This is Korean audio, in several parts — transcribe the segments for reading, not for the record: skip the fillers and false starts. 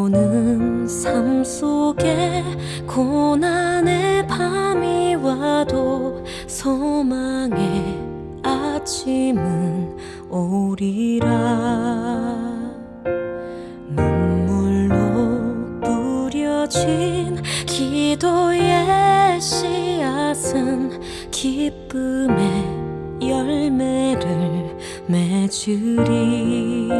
오는 삶 속에 고난의 밤이 와도 소망의 아침은 오리라. 눈물로 뿌려진 기도의 씨앗은 기쁨의 열매를 맺으리.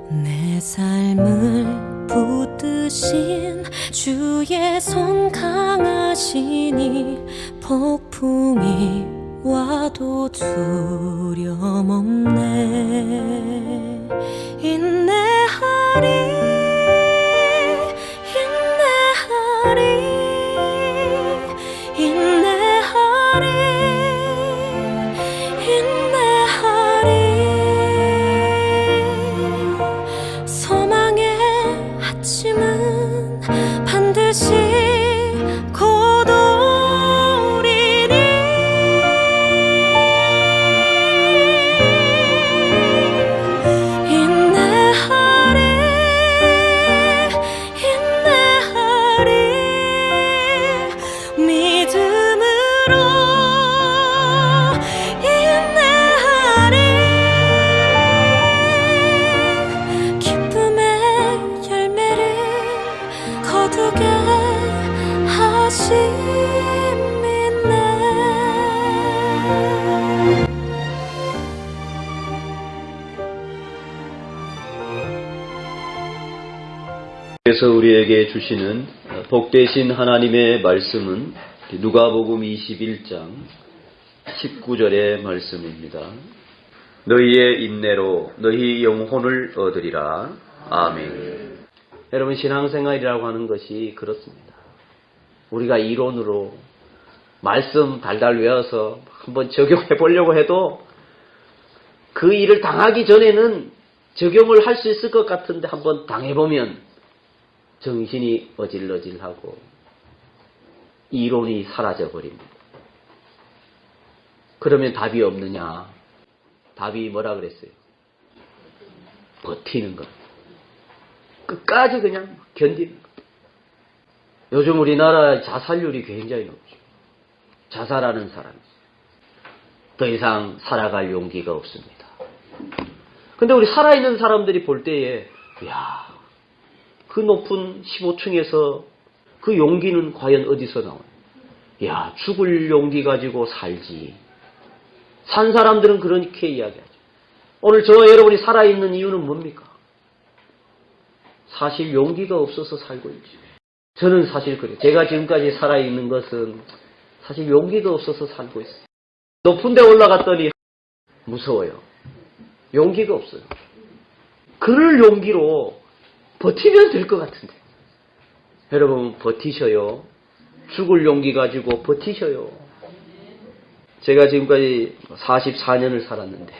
내 삶을 붙드신 주의 손 강하시니 폭풍이 와도 두려움 없네. 인내하리 인내하리 인내하리 인내하리. 소망의 아침은 반드시 곧 오리니. 인내하리 인내하리 믿음으로 인내하리. 기쁨의 열매를 거두게 하심이네. 그래서 우리에게 주시는 복되신 하나님의 말씀은 누가복음 21장 19절의 말씀입니다. 너희의 인내로 너희 영혼을 얻으리라. 아멘. 여러분, 신앙생활이라고 하는 것이 그렇습니다. 우리가 이론으로 말씀 달달 외워서 한번 적용해 보려고 해도 그 일을 당하기 전에는 적용을 할 수 있을 것 같은데 한번 당해보면 정신이 어질러질하고 이론이 사라져버립니다. 그러면 답이 없느냐? 답이 뭐라 그랬어요? 버티는 것. 끝까지 그냥 견디는 것. 요즘 우리나라 자살률이 굉장히 높죠. 자살하는 사람이 더 이상 살아갈 용기가 없습니다. 근데 우리 살아있는 사람들이 볼 때에 이야, 그 높은 15층에서 그 용기는 과연 어디서 나오냐? 야, 죽을 용기 가지고 살지. 산 사람들은 그렇게 이야기하죠. 오늘 저와 여러분이 살아있는 이유는 뭡니까? 사실 용기가 없어서 살고 있죠. 저는 사실 그래요. 제가 지금까지 살아있는 것은 사실 용기가 없어서 살고 있어요. 높은 데 올라갔더니 무서워요. 용기가 없어요. 그럴 용기로 버티면 될 것 같은데. 여러분, 버티셔요. 죽을 용기 가지고 버티셔요. 제가 지금까지 44년을 살았는데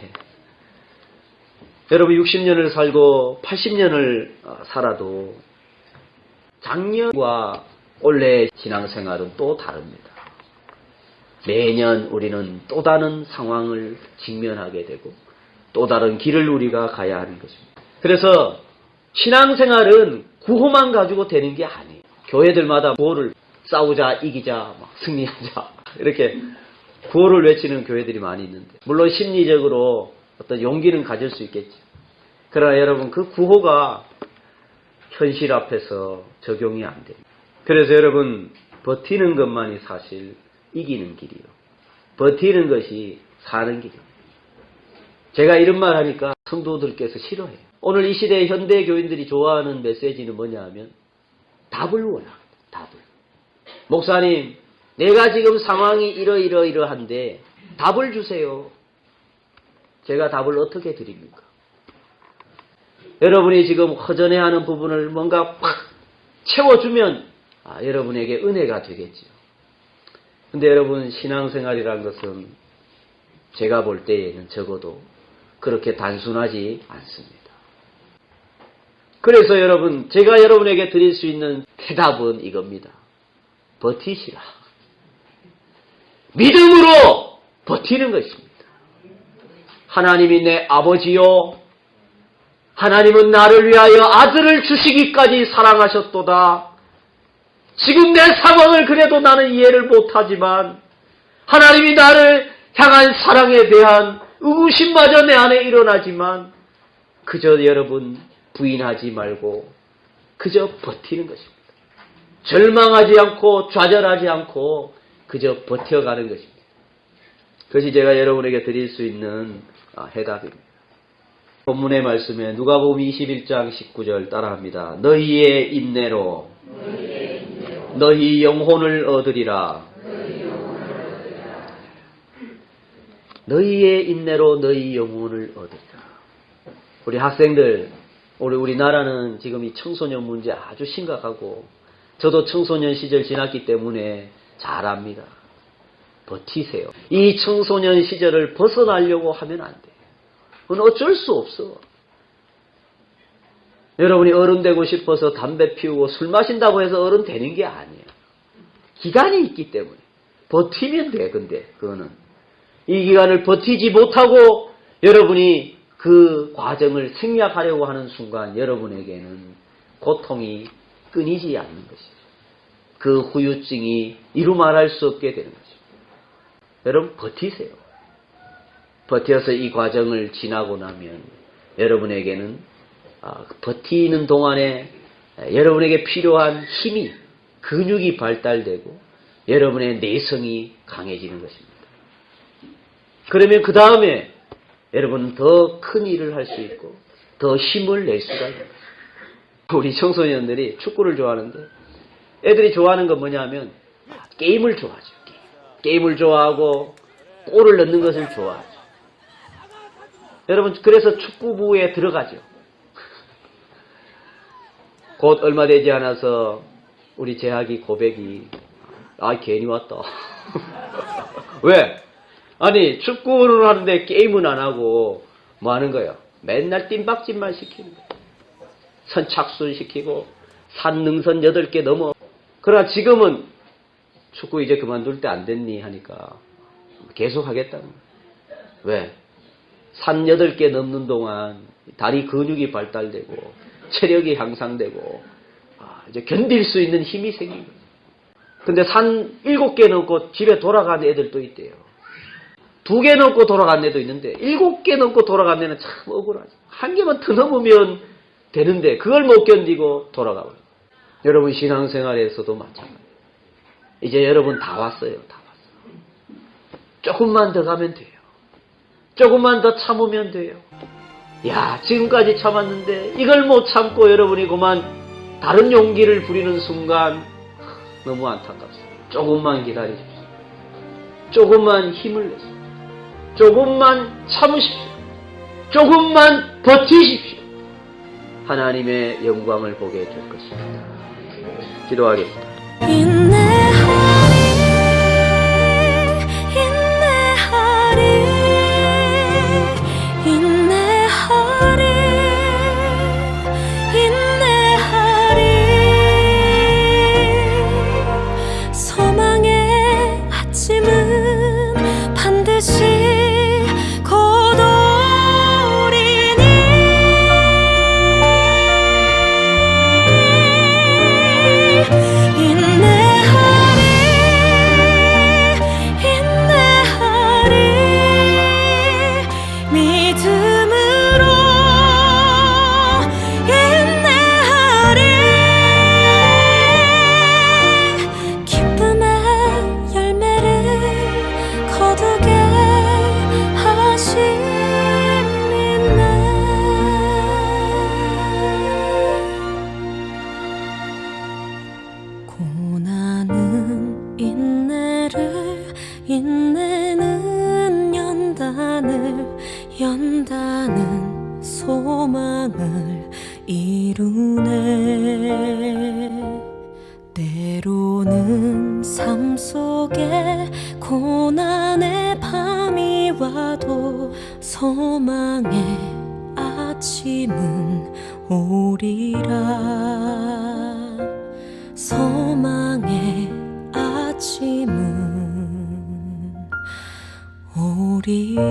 여러분 60년을 살고 80년을 살아도 작년과 올해 신앙생활은 또 다릅니다. 매년 우리는 또 다른 상황을 직면하게 되고 또 다른 길을 우리가 가야 하는 것입니다. 그래서 신앙생활은 구호만 가지고 되는 게 아니에요. 교회들마다 구호를 싸우자, 이기자, 승리하자 이렇게 구호를 외치는 교회들이 많이 있는데 물론 심리적으로 어떤 용기는 가질 수 있겠죠. 그러나 여러분 그 구호가 현실 앞에서 적용이 안 됩니다. 그래서 여러분 버티는 것만이 사실 이기는 길이요. 버티는 것이 사는 길이에요. 제가 이런 말 하니까 성도들께서 싫어해요. 오늘 이 시대의 현대 교인들이 좋아하는 메시지는 뭐냐 하면 답을 원합니다. 답을. 목사님, 내가 지금 상황이 이러이러한데 답을 주세요. 제가 답을 어떻게 드립니까? 여러분이 지금 허전해하는 부분을 뭔가 팍 채워주면 여러분에게 은혜가 되겠죠. 근데 여러분 신앙생활이라는 것은 제가 볼 때에는 적어도 그렇게 단순하지 않습니다. 그래서 여러분 제가 여러분에게 드릴 수 있는 대답은 이겁니다. 버티시라. 믿음으로 버티는 것입니다. 하나님이 내 아버지요 하나님은 나를 위하여 아들을 주시기까지 사랑하셨도다. 지금 내 상황을 그래도 나는 이해를 못하지만 하나님이 나를 향한 사랑에 대한 의구심마저 내 안에 일어나지만 그저 여러분 부인하지 말고 그저 버티는 것입니다. 절망하지 않고 좌절하지 않고 그저 버텨가는 것입니다. 그것이 제가 여러분에게 드릴 수 있는 해답입니다. 본문의 말씀에 누가복음 21장 19절 따라합니다. 너희의 인내로 너희 영혼을 얻으리라. 너희의 인내로 너희 영혼을 얻으리라. 우리 학생들, 우리나라는 지금 이 청소년 문제 아주 심각하고 저도 청소년 시절 지났기 때문에 잘 압니다. 버티세요. 이 청소년 시절을 벗어나려고 하면 안 돼요. 그건 어쩔 수 없어. 여러분이 어른 되고 싶어서 담배 피우고 술 마신다고 해서 어른 되는 게 아니에요. 기간이 있기 때문에. 버티면 돼, 근데, 그거는. 이 기간을 버티지 못하고 여러분이 그 과정을 생략하려고 하는 순간 여러분에게는 고통이 끊이지 않는 것이죠. 그 후유증이 이루 말할 수 없게 되는 거죠. 여러분 버티세요. 버텨서 이 과정을 지나고 나면 여러분에게는 버티는 동안에 여러분에게 필요한 힘이 근육이 발달되고 여러분의 내성이 강해지는 것입니다. 그러면 그 다음에 여러분은 더 큰 일을 할 수 있고 더 힘을 낼 수가 있는 거죠. 우리 청소년들이 축구를 좋아하는데 애들이 좋아하는 건 뭐냐면 게임을 좋아하죠. 게임을 좋아하고 골을 넣는 것을 좋아하죠. 여러분 그래서 축구부에 들어가죠. 곧 얼마 되지 않아서 우리 재학이 고백이 괜히 왔다. 왜? 아니 축구를 하는데 게임은 안 하고 뭐 하는 거예요? 맨날 뜀박질만 시키는 거예요. 선착순 시키고 산능선 8개 넘어. 그러나 지금은 축구 이제 그만둘 때 안 됐니 하니까 계속 하겠다는 거예요. 왜? 산 8개 넘는 동안 다리 근육이 발달되고 체력이 향상되고 이제 견딜 수 있는 힘이 생긴 거예요. 근데 산 7개 넘고 집에 돌아간 애들도 있대요. 2개 넘고 돌아간 애도 있는데 7개 넘고 돌아간 애는 참 억울하죠. 1개만 더 넘으면 되는데 그걸 못 견디고 돌아가고. 여러분 신앙생활에서도 마찬가지예요. 이제 여러분 다 왔어요. 다 왔어요. 조금만 더 가면 돼요. 조금만 더 참으면 돼요. 야, 지금까지 참았는데 이걸 못 참고 여러분이 그만 다른 용기를 부리는 순간 너무 안타깝습니다. 조금만 기다리십시오. 조금만 힘을 내십시오. 조금만 참으십시오. 조금만 버티십시오. 하나님의 영광을 보게 될 것입니다. 기도하겠습니다. 소망의 아침은 반드시 고난은 인내를 인내는 연단은 소망을 이루네. 때로는 삶 속에 고난의 밤이 와도 소망의 아침은 오리라. 소망의 아침은 오리라.